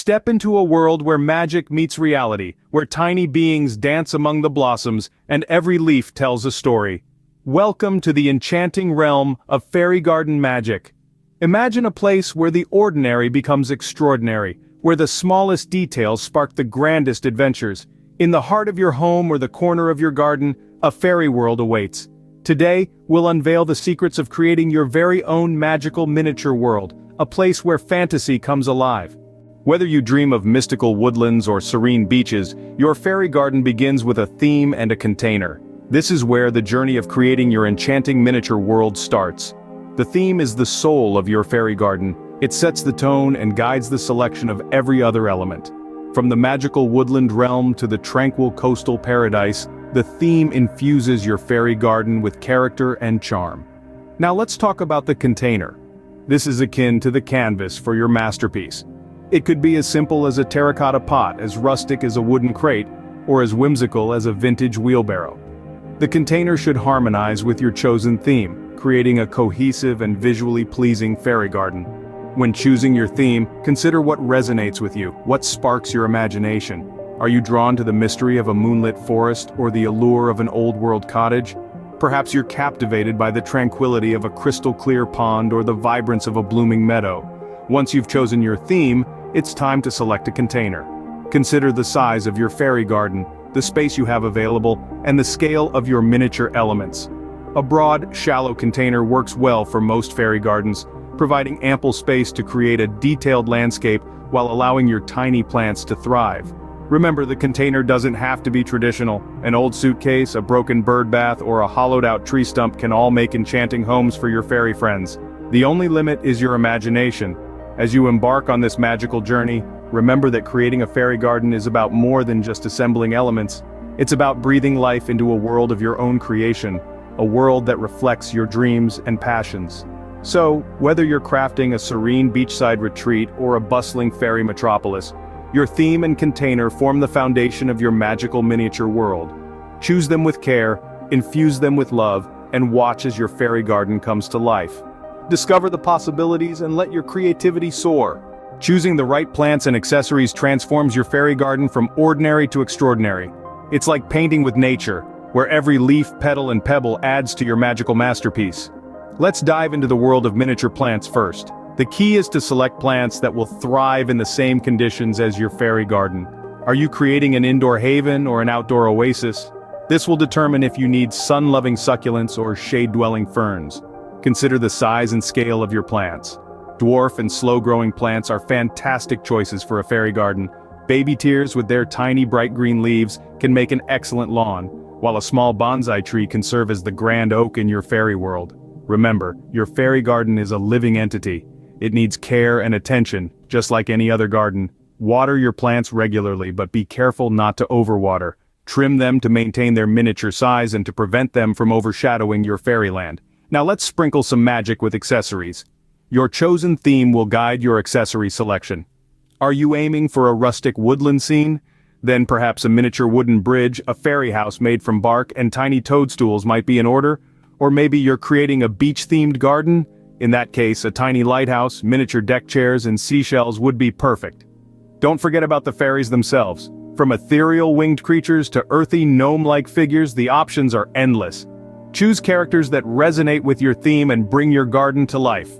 Step into a world where magic meets reality, where tiny beings dance among the blossoms, and every leaf tells a story. Welcome to the enchanting realm of fairy garden magic. Imagine a place where the ordinary becomes extraordinary, where the smallest details spark the grandest adventures. In the heart of your home or the corner of your garden, a fairy world awaits. Today, we'll unveil the secrets of creating your very own magical miniature world, a place where fantasy comes alive. Whether you dream of mystical woodlands or serene beaches, your fairy garden begins with a theme and a container. This is where the journey of creating your enchanting miniature world starts. The theme is the soul of your fairy garden. It sets the tone and guides the selection of every other element. From the magical woodland realm to the tranquil coastal paradise, the theme infuses your fairy garden with character and charm. Now let's talk about the container. This is akin to the canvas for your masterpiece. It could be as simple as a terracotta pot, as rustic as a wooden crate, or as whimsical as a vintage wheelbarrow. The container should harmonize with your chosen theme, creating a cohesive and visually pleasing fairy garden. When choosing your theme, consider what resonates with you, what sparks your imagination. Are you drawn to the mystery of a moonlit forest or the allure of an old-world cottage? Perhaps you're captivated by the tranquility of a crystal-clear pond or the vibrance of a blooming meadow. Once you've chosen your theme, it's time to select a container. Consider the size of your fairy garden, the space you have available, and the scale of your miniature elements. A broad, shallow container works well for most fairy gardens, providing ample space to create a detailed landscape while allowing your tiny plants to thrive. Remember, the container doesn't have to be traditional. An old suitcase, a broken bird bath, or a hollowed-out tree stump can all make enchanting homes for your fairy friends. The only limit is your imagination. As you embark on this magical journey, remember that creating a fairy garden is about more than just assembling elements. It's about breathing life into a world of your own creation, a world that reflects your dreams and passions. So, whether you're crafting a serene beachside retreat or a bustling fairy metropolis, your theme and container form the foundation of your magical miniature world. Choose them with care, infuse them with love, and watch as your fairy garden comes to life. Discover the possibilities and let your creativity soar. Choosing the right plants and accessories transforms your fairy garden from ordinary to extraordinary. It's like painting with nature, where every leaf, petal, and pebble adds to your magical masterpiece. Let's dive into the world of miniature plants first. The key is to select plants that will thrive in the same conditions as your fairy garden. Are you creating an indoor haven or an outdoor oasis? This will determine if you need sun-loving succulents or shade-dwelling ferns. Consider the size and scale of your plants. Dwarf and slow-growing plants are fantastic choices for a fairy garden. Baby tears with their tiny bright green leaves can make an excellent lawn, while a small bonsai tree can serve as the grand oak in your fairy world. Remember, your fairy garden is a living entity. It needs care and attention, just like any other garden. Water your plants regularly, but be careful not to overwater. Trim them to maintain their miniature size and to prevent them from overshadowing your fairyland. Now let's sprinkle some magic with accessories. Your chosen theme will guide your accessory selection. Are you aiming for a rustic woodland scene? Then perhaps a miniature wooden bridge, a fairy house made from bark, and tiny toadstools might be in order? Or maybe you're creating a beach-themed garden? In that case, a tiny lighthouse, miniature deck chairs, and seashells would be perfect. Don't forget about the fairies themselves. From ethereal winged creatures to earthy gnome-like figures, the options are endless. Choose characters that resonate with your theme and bring your garden to life.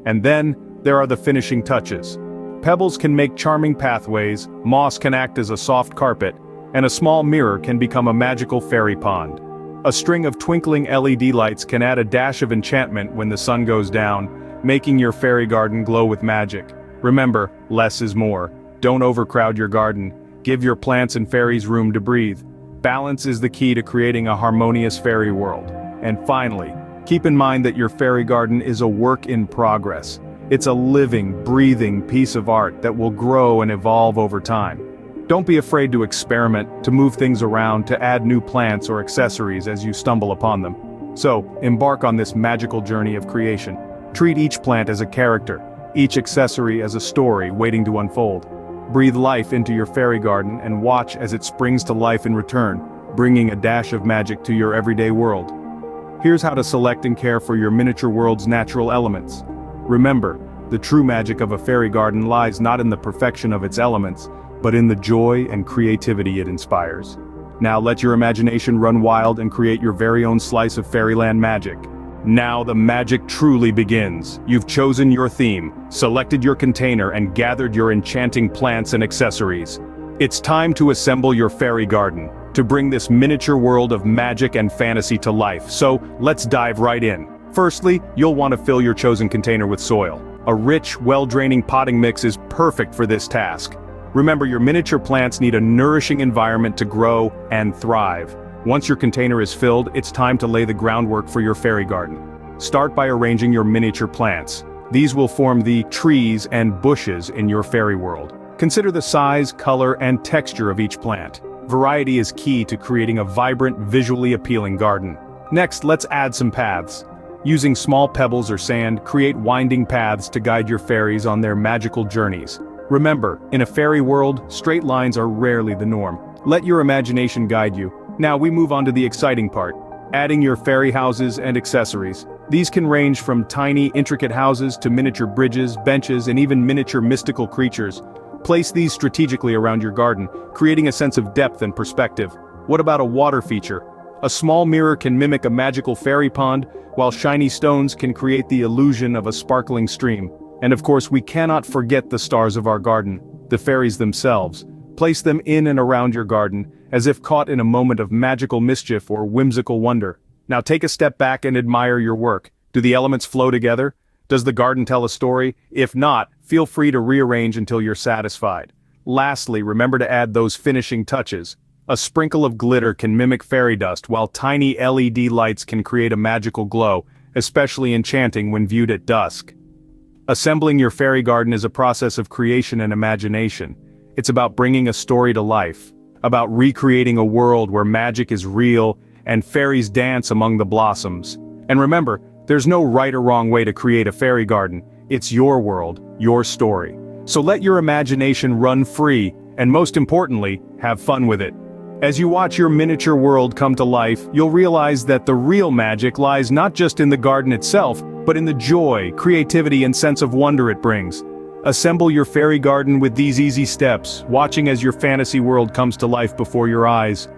And then, there are the finishing touches. Pebbles can make charming pathways, moss can act as a soft carpet, and a small mirror can become a magical fairy pond. A string of twinkling LED lights can add a dash of enchantment when the sun goes down, making your fairy garden glow with magic. Remember, less is more. Don't overcrowd your garden. Give your plants and fairies room to breathe. Balance is the key to creating a harmonious fairy world. And finally, keep in mind that your fairy garden is a work in progress. It's a living, breathing piece of art that will grow and evolve over time. Don't be afraid to experiment, to move things around, to add new plants or accessories as you stumble upon them. So, embark on this magical journey of creation. Treat each plant as a character, each accessory as a story waiting to unfold. Breathe life into your fairy garden and watch as it springs to life in return, bringing a dash of magic to your everyday world. Here's how to select and care for your miniature world's natural elements. Remember, The true magic of a fairy garden lies not in the perfection of its elements, but in the joy and creativity it inspires. Now let your imagination run wild and create your very own slice of fairyland magic. Now the magic truly begins. You've chosen your theme, selected your container, and gathered your enchanting plants and accessories. It's time to assemble your fairy garden, to bring this miniature world of magic and fantasy to life. So, let's dive right in. Firstly, you'll want to fill your chosen container with soil. A rich, well-draining potting mix is perfect for this task. Remember, your miniature plants need a nourishing environment to grow and thrive. Once your container is filled, it's time to lay the groundwork for your fairy garden. Start by arranging your miniature plants. These will form the trees and bushes in your fairy world. Consider the size, color, and texture of each plant. Variety is key to creating a vibrant, visually appealing garden. Next, let's add some paths. Using small pebbles or sand, create winding paths to guide your fairies on their magical journeys. Remember, in a fairy world, straight lines are rarely the norm. Let your imagination guide you. Now we move on to the exciting part, adding your fairy houses and accessories. These can range from tiny, intricate houses to miniature bridges, benches, and even miniature mystical creatures. Place these strategically around your garden, creating a sense of depth and perspective. What about a water feature? A small mirror can mimic a magical fairy pond, while shiny stones can create the illusion of a sparkling stream. And of course, we cannot forget the stars of our garden, the fairies themselves. Place them in and around your garden, as if caught in a moment of magical mischief or whimsical wonder. Now take a step back and admire your work. Do the elements flow together? Does the garden tell a story? If not, feel free to rearrange until you're satisfied. Lastly, remember to add those finishing touches. A sprinkle of glitter can mimic fairy dust, while tiny LED lights can create a magical glow, especially enchanting when viewed at dusk. Assembling your fairy garden is a process of creation and imagination. It's about bringing a story to life, about recreating a world where magic is real and fairies dance among the blossoms. And remember, there's no right or wrong way to create a fairy garden. It's your world, your story. So let your imagination run free, and most importantly, have fun with it. As you watch your miniature world come to life, you'll realize that the real magic lies not just in the garden itself, but in the joy, creativity, and sense of wonder it brings. Assemble your fairy garden with these easy steps, watching as your fantasy world comes to life before your eyes.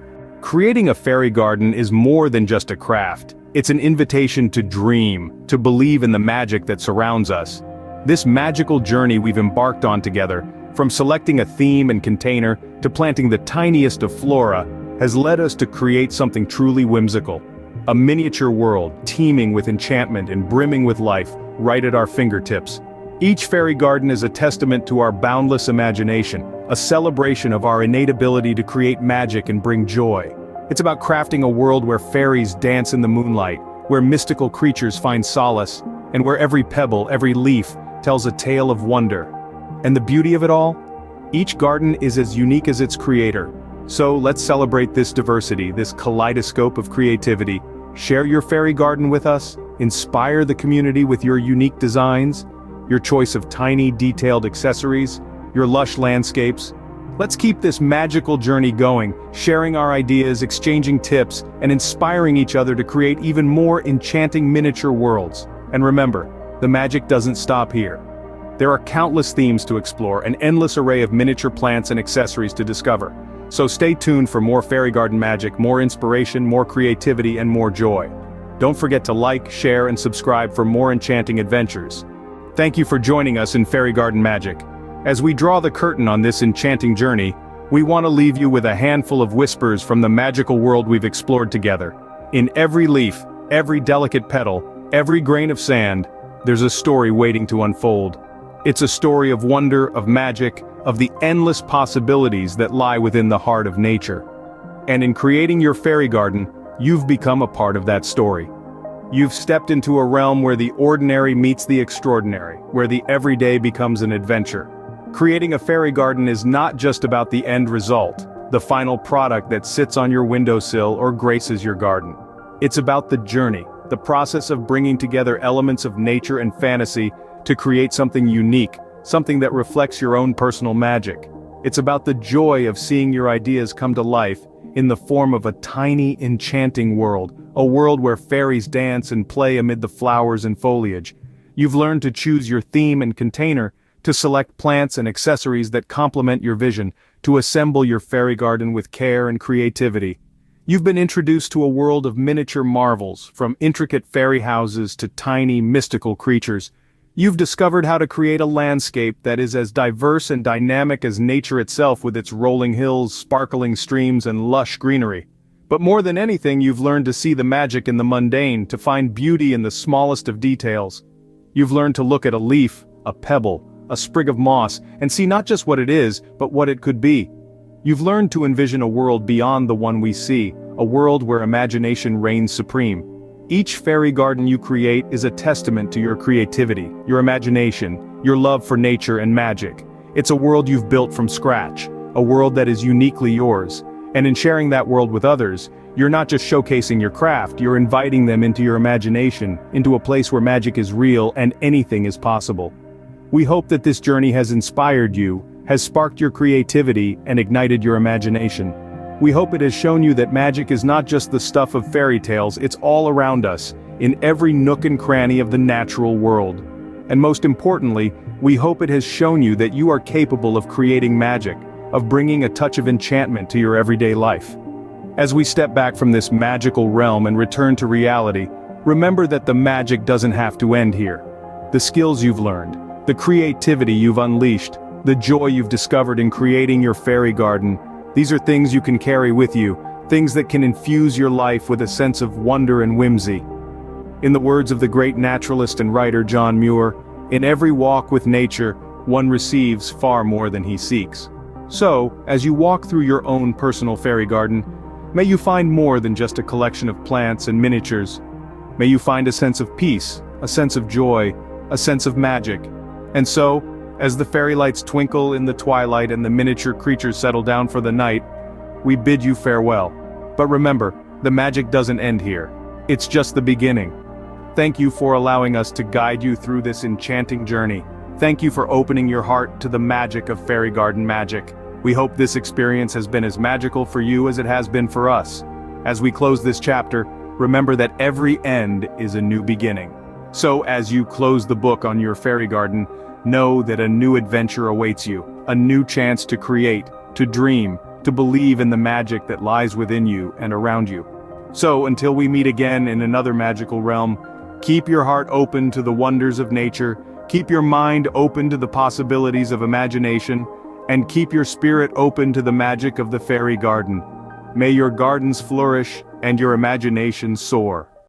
Creating a fairy garden is more than just a craft. It's an invitation to dream, to believe in the magic that surrounds us. This magical journey we've embarked on together, from selecting a theme and container to planting the tiniest of flora, has led us to create something truly whimsical. A miniature world teeming with enchantment and brimming with life, right at our fingertips. Each fairy garden is a testament to our boundless imagination, a celebration of our innate ability to create magic and bring joy. It's about crafting a world where fairies dance in the moonlight, where mystical creatures find solace, and where every pebble, every leaf, tells a tale of wonder. And the beauty of it all? Each garden is as unique as its creator. So let's celebrate this diversity, this kaleidoscope of creativity. Share your fairy garden with us, inspire the community with your unique designs, your choice of tiny, detailed accessories, your lush landscapes. Let's keep this magical journey going, sharing our ideas, exchanging tips, and inspiring each other to create even more enchanting miniature worlds. And remember, the magic doesn't stop here. There are countless themes to explore, an endless array of miniature plants and accessories to discover. So stay tuned for more fairy garden magic, more inspiration, more creativity, and more joy. Don't forget to like, share, and subscribe for more enchanting adventures. Thank you for joining us in Fairy Garden Magic. As we draw the curtain on this enchanting journey, we want to leave you with a handful of whispers from the magical world we've explored together. In every leaf, every delicate petal, every grain of sand, there's a story waiting to unfold. It's a story of wonder, of magic, of the endless possibilities that lie within the heart of nature. And in creating your fairy garden, you've become a part of that story. You've stepped into a realm where the ordinary meets the extraordinary, where the everyday becomes an adventure. Creating a fairy garden is not just about the end result, the final product that sits on your windowsill or graces your garden. It's about the journey, the process of bringing together elements of nature and fantasy to create something unique, something that reflects your own personal magic. It's about the joy of seeing your ideas come to life in the form of a tiny, enchanting world, a world where fairies dance and play amid the flowers and foliage. You've learned to choose your theme and container, to select plants and accessories that complement your vision, to assemble your fairy garden with care and creativity. You've been introduced to a world of miniature marvels, from intricate fairy houses to tiny, mystical creatures. You've discovered how to create a landscape that is as diverse and dynamic as nature itself, with its rolling hills, sparkling streams, and lush greenery. But more than anything, you've learned to see the magic in the mundane, to find beauty in the smallest of details. You've learned to look at a leaf, a pebble, a sprig of moss, and see not just what it is, but what it could be. You've learned to envision a world beyond the one we see, a world where imagination reigns supreme. Each fairy garden you create is a testament to your creativity, your imagination, your love for nature and magic. It's a world you've built from scratch, a world that is uniquely yours. And in sharing that world with others, you're not just showcasing your craft, you're inviting them into your imagination, into a place where magic is real and anything is possible. We hope that this journey has inspired you, has sparked your creativity, and ignited your imagination. We hope it has shown you that magic is not just the stuff of fairy tales, it's all around us, in every nook and cranny of the natural world. And most importantly, we hope it has shown you that you are capable of creating magic, of bringing a touch of enchantment to your everyday life. As we step back from this magical realm and return to reality, remember that the magic doesn't have to end here. The skills you've learned, the creativity you've unleashed, the joy you've discovered in creating your fairy garden, these are things you can carry with you, things that can infuse your life with a sense of wonder and whimsy. In the words of the great naturalist and writer John Muir, in every walk with nature, one receives far more than he seeks. So, as you walk through your own personal fairy garden, may you find more than just a collection of plants and miniatures. May you find a sense of peace, a sense of joy, a sense of magic. And so, as the fairy lights twinkle in the twilight and the miniature creatures settle down for the night, we bid you farewell. But remember, the magic doesn't end here. It's just the beginning. Thank you for allowing us to guide you through this enchanting journey. Thank you for opening your heart to the magic of fairy garden magic. We hope this experience has been as magical for you as it has been for us. As we close this chapter, remember that every end is a new beginning. So as you close the book on your fairy garden, know that a new adventure awaits you, a new chance to create, to dream, to believe in the magic that lies within you and around you. So until we meet again in another magical realm, keep your heart open to the wonders of nature, keep your mind open to the possibilities of imagination, and keep your spirit open to the magic of the fairy garden. May your gardens flourish and your imagination soar.